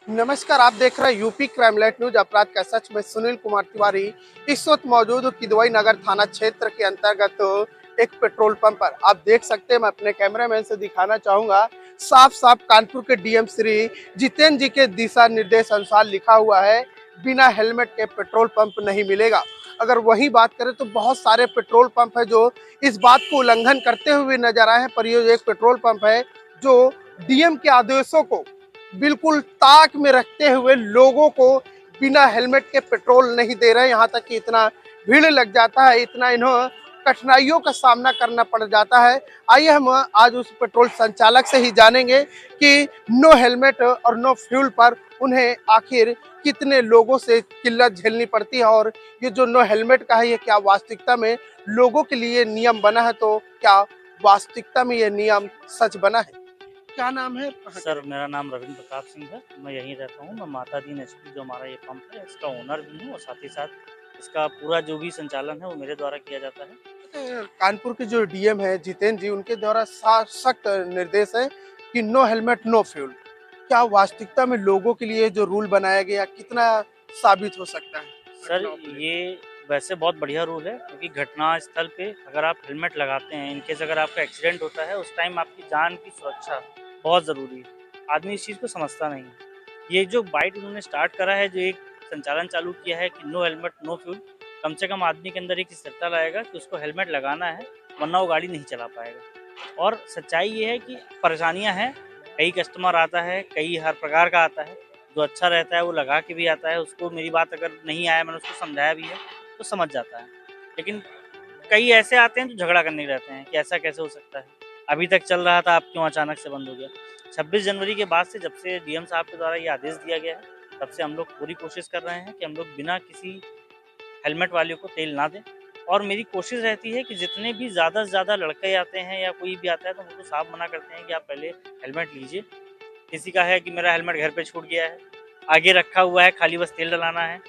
नमस्कार, आप देख रहे हैं यूपी क्राइमलाइट न्यूज अपराध का सच में सुनील कुमार तिवारी। इस वक्त मौजूद हूँ किदवई नगर थाना क्षेत्र के अंतर्गत एक पेट्रोल पंप पर। आप देख सकते हैं, मैं अपने कैमरामैन से दिखाना चाहूंगा। साफ साफ कानपुर के डीएम श्री जितेंद्र जी के दिशा निर्देश अनुसार लिखा हुआ है, बिना हेलमेट के पेट्रोल पंप नहीं मिलेगा। अगर वही बात करें तो बहुत सारे पेट्रोल पंप है जो इस बात को उल्लंघन करते हुए नजर आए हैं, पर ये एक पेट्रोल पंप है जो डीएम के आदेशों को बिल्कुल ताक में रखते हुए लोगों को बिना हेलमेट के पेट्रोल नहीं दे रहे। यहाँ तक कि इतना भीड़ लग जाता है, इतना इन्हें कठिनाइयों का सामना करना पड़ जाता है। आइए हम आज उस पेट्रोल संचालक से ही जानेंगे कि नो हेलमेट और नो फ्यूल पर उन्हें आखिर कितने लोगों से किल्लत झेलनी पड़ती है, और ये जो नो हेलमेट का है ये क्या वास्तविकता में लोगों के लिए नियम बना है, तो क्या वास्तविकता में ये नियम सच बना है। क्या नाम है? सर, मेरा नाम रविंद्र प्रताप सिंह है। मैं यहीं रहता हूँ। मैं माता दीन एचपी जो हमारा ये पंप है, इसका ओनर भी हूँ और साथ ही साथ इसका पूरा जो भी संचालन है वो मेरे द्वारा किया जाता है। कानपुर के जो डीएम है जितेंद्र जी, उनके द्वारा सख्त निर्देश है कि नो हेलमेट नो फ्यूल। क्या वास्तविकता में लोगों के लिए जो रूल बनाया गया कितना साबित हो सकता है सर, घटनाओं को लेकर? ये वैसे बहुत बढ़िया रूल है, क्योंकि घटना स्थल पे अगर आप हेलमेट लगाते हैं, इनकेस अगर आपका एक्सीडेंट होता है, उस टाइम आपकी जान की सुरक्षा बहुत ज़रूरी है। आदमी इस चीज़ को समझता नहीं है। ये जो बाइट उन्होंने स्टार्ट करा है, जो एक संचालन चालू किया है कि नो हेलमेट नो फ्यूल, कम से कम आदमी के अंदर एक स्थिरता लाएगा कि उसको हेलमेट लगाना है, वरना वो गाड़ी नहीं चला पाएगा। और सच्चाई ये है कि परेशानियाँ हैं, कई कस्टमर आता है, कई हर प्रकार का आता है। जो अच्छा रहता है वो लगा के भी आता है, उसको मेरी बात अगर नहीं आया, मैंने उसको समझाया भी है, तो समझ जाता है। लेकिन कई ऐसे आते हैं जो झगड़ा करने रहते हैं कि ऐसा कैसे हो सकता है? अभी तक चल रहा था, अब क्यों अचानक से बंद हो गया? 26 जनवरी के बाद से, जब से डीएम साहब के द्वारा ये आदेश दिया गया है, तब से हम लोग पूरी कोशिश कर रहे हैं कि हम लोग बिना किसी हेलमेट वाले को तेल ना दें। और मेरी कोशिश रहती है कि जितने भी ज़्यादा से ज़्यादा लड़के आते हैं या कोई भी आता है, तो हम उनको साफ मना करते हैं कि आप पहले हेलमेट लीजिए। किसी का है कि मेरा हेलमेट घर पे छूट गया है, आगे रखा हुआ है, खाली बस तेल डलाना है।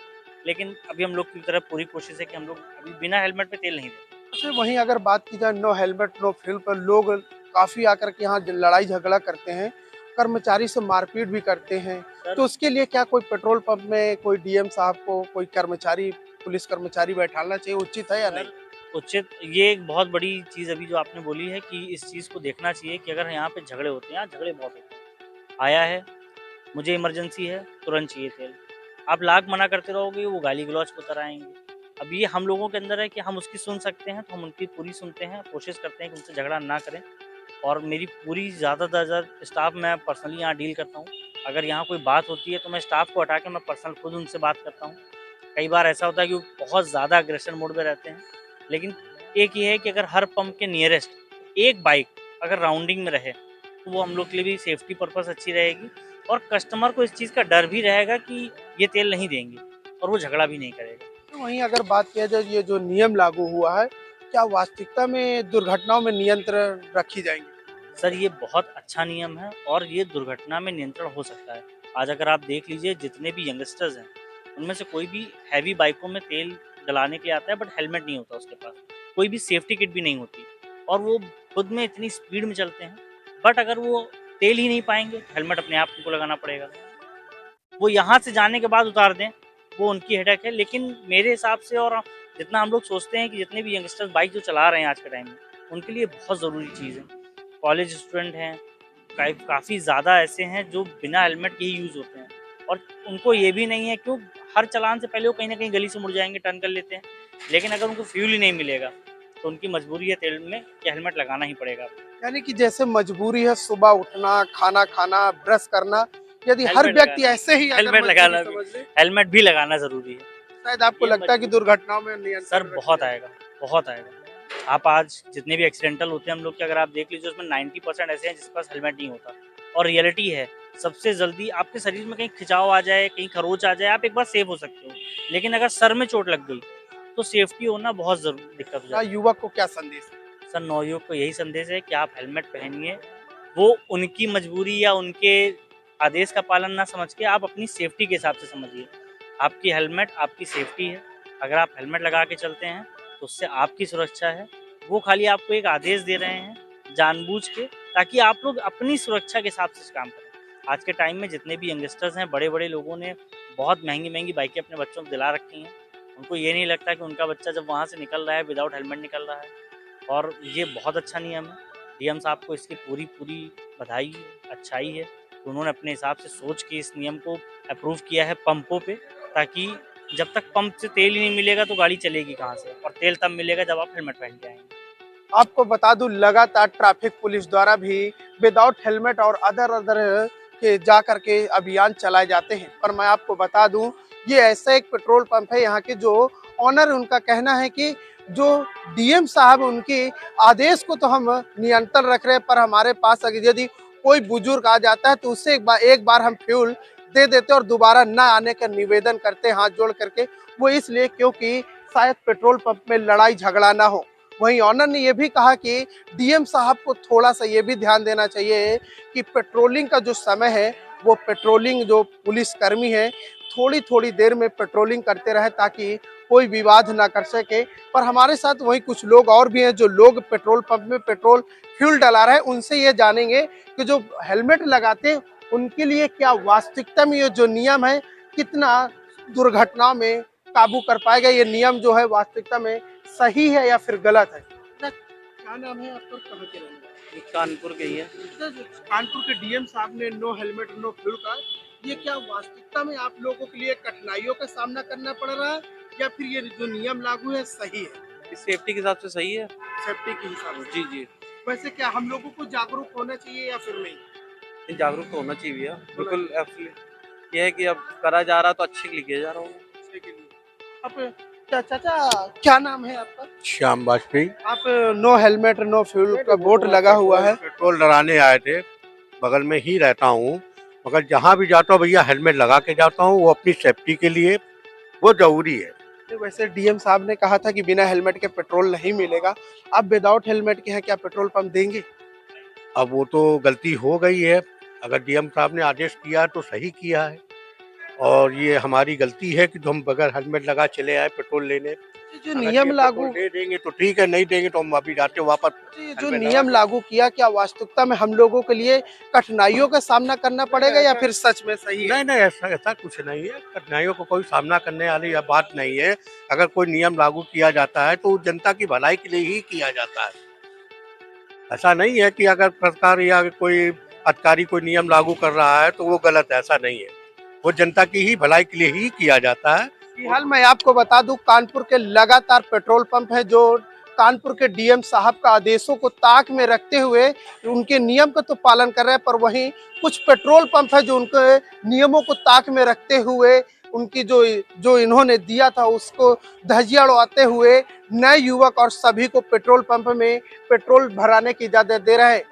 लेकिन अभी हम लोग की तरफ पूरी कोशिश है कि हम लोग अभी बिना हेलमेट पे तेल नहीं देते। अच्छा, वहीं अगर बात की जाए नो हेलमेट नो फ्यूल पर, लोग काफी आकर के यहाँ लड़ाई झगड़ा करते हैं, कर्मचारी से मारपीट भी करते हैं। सर, तो उसके लिए क्या कोई पेट्रोल पंप में कोई डीएम साहब को कोई कर्मचारी, पुलिस कर्मचारी बैठाना चाहिए, उचित है या नहीं? सर उचित, ये एक बहुत बड़ी चीज़ अभी जो आपने बोली है कि इस चीज़ को देखना चाहिए कि अगर यहाँ पे झगड़े होते हैं, यहाँ झगड़े बहुत होते हैं। आया है, मुझे इमरजेंसी है, तुरंत चाहिए तेल। आप लाख मना करते रहोगे, वो गाली-गलौज पे उतर आएँगे। अब ये हम लोगों के अंदर है कि हम उसकी सुन सकते हैं, तो हम उनकी पूरी सुनते हैं, कोशिश करते हैं कि उनसे झगड़ा ना करें। और मेरी पूरी ज़्यादातर स्टाफ मैं पर्सनली यहाँ डील करता हूँ। अगर यहाँ कोई बात होती है, तो मैं स्टाफ को हटा के मैं पर्सनल खुद उनसे बात करता हूँ। कई बार ऐसा होता है कि वो बहुत ज़्यादा अग्रेशन मोड में रहते हैं। लेकिन एक ये है कि अगर हर पंप के नियरेस्ट एक बाइक अगर राउंडिंग में रहे, तो वो हम लोग के लिए भी सेफ्टी पर्पज़ अच्छी रहेगी, और कस्टमर को इस चीज़ का डर भी रहेगा कि ये तेल नहीं देंगे, और वो झगड़ा भी नहीं करेगा। तो वहीं अगर बात किया जाए, ये जो नियम लागू हुआ है, क्या वास्तविकता में दुर्घटनाओं में नियंत्रण रखी जाएंगे? सर, ये बहुत अच्छा नियम है और ये दुर्घटना में नियंत्रण हो सकता है। आज अगर आप देख लीजिए, जितने भी यंगस्टर्स हैं, उनमें से कोई भी हैवी बाइकों में तेल डलाने के लिए आता है, बट हेलमेट नहीं होता उसके पास। कोई भी सेफ्टी किट भी नहीं होती, और वो खुद में इतनी स्पीड में चलते हैं। बट अगर वो तेल ही नहीं पाएँगे, हेलमेट अपने आप उनको लगाना पड़ेगा। वो यहाँ से जाने के बाद उतार दें, वो उनकी हेडेक है। लेकिन मेरे हिसाब से, और जितना हम लोग सोचते हैं कि जितने भी यंगस्टर्स बाइक जो चला रहे हैं आज के टाइम में, उनके लिए बहुत ज़रूरी चीज़ है। कॉलेज स्टूडेंट हैं, काफ़ी ज़्यादा ऐसे हैं जो बिना हेलमेट के ही यूज़ होते हैं, और उनको ये भी नहीं है, क्यों हर चालान से पहले वो कहीं न कहीं गली से मुड़ जाएँगे, टर्न कर लेते हैं। लेकिन अगर उनको फ्यूल ही नहीं मिलेगा, तो उनकी मजबूरी है तेल में कि हेलमेट लगाना ही पड़ेगा आपको। यानी कि जैसे मजबूरी है सुबह उठना, खाना खाना, ब्रश करना, यदि हर हेलमेट व्यक्ति लगाना ऐसे ही अगर हेलमेट मजबूरी लगाना भी समझ ले, हेलमेट भी लगाना ज़रूरी है। शायद आपको ये लगता है कि मजबूरी दुर्घटनाओं में सर नियंत्रण रख बहुत लिया आएगा, बहुत आएगा। आप आज जितने भी एक्सीडेंटल होते हैं हम लोग के, अगर आप देख लीजिए, उसमें 90% ऐसे हैं जिसके पास हेलमेट नहीं होता। और रियलिटी है, सबसे जल्दी आपके शरीर में कहीं खिंचाव आ जाए, कहीं खरोंच आ जाए, आप एक बार सेफ हो सकते हो। लेकिन अगर सर में चोट लग गई, तो सेफ्टी होना बहुत दिक्कत हो जाए। जाती युवक को क्या संदेश है? है। सर, नवयुवक को यही संदेश है कि आप हेलमेट पहनिए। वो उनकी मजबूरी या उनके आदेश का पालन ना समझ के, आप अपनी सेफ्टी के हिसाब से समझिए। आपकी हेलमेट आपकी सेफ्टी है। अगर आप हेलमेट लगा के चलते हैं, तो उससे आपकी सुरक्षा है। वो खाली आपको एक आदेश दे रहे हैं जानबूझ के, ताकि आप लोग अपनी सुरक्षा के हिसाब से काम करें। आज के टाइम में जितने भी यंगस्टर्स हैं, बड़े-बड़े लोगों ने बहुत महँगी-महँगी बाइकें अपने बच्चों को दिला रखी हैं। उनको ये नहीं लगता कि उनका बच्चा जब वहाँ से निकल रहा है विदाउट हेलमेट निकल रहा है, और ये बहुत अच्छा नियम है। डीएम साहब को इसकी पूरी-पूरी बधाई है, अच्छाई है कि उन्होंने अपने हिसाब से सोच के इस नियम को अप्रूव किया है पंपों पे, ताकि जब तक पंप से तेल ही नहीं मिलेगा तो गाड़ी चलेगी कहाँ से? और तेल तब मिलेगा जब आप हेलमेट पहन के आएँगे। आपको बता दूं, लगातार ट्रैफिक पुलिस द्वारा भी विदाउट हेलमेट और अदर अदर के जा करके अभियान चलाए जाते हैं। पर मैं आपको बता दूं, ये ऐसा एक पेट्रोल पंप है, यहाँ के जो ऑनर, उनका कहना है कि जो डीएम साहब उनके आदेश को तो हम नियंत्रण रख रहे हैं, पर हमारे पास अगर यदि कोई बुजुर्ग आ जाता है तो उससे एक बार हम फ्यूल दे देते और दोबारा ना आने का निवेदन करते हैं हाथ जोड़ करके। वो इसलिए क्योंकि शायद पेट्रोल पंप में लड़ाई झगड़ा ना हो। वहीं ऑनर ने यह भी कहा कि डीएम साहब को थोड़ा सा ये भी ध्यान देना चाहिए कि पेट्रोलिंग का जो समय है, वो पेट्रोलिंग जो पुलिसकर्मी है थोड़ी थोड़ी देर में पेट्रोलिंग करते रहे ताकि कोई विवाद ना कर सके। पर हमारे साथ वही कुछ लोग और भी हैं जो लोग पेट्रोल पंप में पेट्रोल फ्यूल डला रहे हैं, उनसे ये जानेंगे कि जो हेलमेट लगाते हैं उनके लिए क्या वास्तविकता में ये जो नियम है कितना दुर्घटनाओं में काबू कर पाएगा। ये नियम जो है वास्तविकता में सही है या फिर गलत है। क्या नाम है आपका, कहाँ के रहने वाले? कानपुर के ही है। कानपुर के डीएम साहब ने नो हेलमेट नो फ्यूल का, ये क्या वास्तविकता में आप लोगों के लिए कठिनाइयों का सामना करना पड़ रहा है या फिर ये जो नियम लागू है सही है? इस सेफ्टी के हिसाब से सही है। सेफ्टी के हिसाब से। जी जी, वैसे क्या हम लोगों को जागरूक होना चाहिए या फिर नहीं? नहीं, जागरूक तो होना चाहिए भैया, बिल्कुल एब्सोल्युटली। ये है कि अब करा जा रहा तो अच्छे के लिए किया जा रहा हूँ। अच्छे के लिए। अब चाचा, क्या नाम है आपका? श्याम वाजपेयी। आप नो हेलमेट नो फ्यूल का बोर्ड लगा हुआ है। पेट्रोल डलाने आए थे, बगल में ही रहता हूँ, मगर जहाँ भी जाता हूँ भैया हेलमेट लगा के जाता हूँ, वो अपनी सेफ्टी के लिए वो जरूरी है। वैसे डीएम साहब ने कहा था कि बिना हेलमेट के पेट्रोल नहीं मिलेगा, आप विदाउट हेलमेट के हैं क्या पेट्रोल पंप देंगे? अब वो तो गलती हो गई है, अगर डीएम साहब ने आदेश किया है तो सही किया है, और ये हमारी गलती है कि जो हम बगैर हेलमेट लगा चले आए पेट्रोल लेने। जो अगर नियम ये लागू पेट्रोल दे देंगे तो ठीक है, नहीं देंगे तो हम अभी जाते वापस। ये जो हेलमेट नियम लागू किया, क्या वास्तविकता में हम लोगों के लिए कठिनाइयों का सामना करना पड़ेगा या फिर सच में सही है? नहीं नहीं, ऐसा ऐसा कुछ नहीं है, कठिनाइयों को कोई सामना करने वाली यह बात नहीं है। अगर कोई नियम लागू किया जाता है तो जनता की भलाई के लिए ही किया जाता है। ऐसा नहीं है कि अगर सरकार या कोई अधिकारी कोई नियम लागू कर रहा है तो वो गलत है, ऐसा नहीं है। वो जनता की ही भलाई के लिए ही किया जाता है। फिलहाल मैं आपको बता दूं, कानपुर के लगातार पेट्रोल पंप है जो कानपुर के डीएम साहब का आदेशों को ताक में रखते हुए उनके नियम का तो पालन कर रहे हैं, पर वहीं कुछ पेट्रोल पंप है जो उनके नियमों को ताक में रखते हुए उनकी जो इन्होंने दिया था उसको धज्जियां उड़ाते हुए नए युवक और सभी को पेट्रोल पंप में पेट्रोल भराने की इजाजत दे रहे हैं।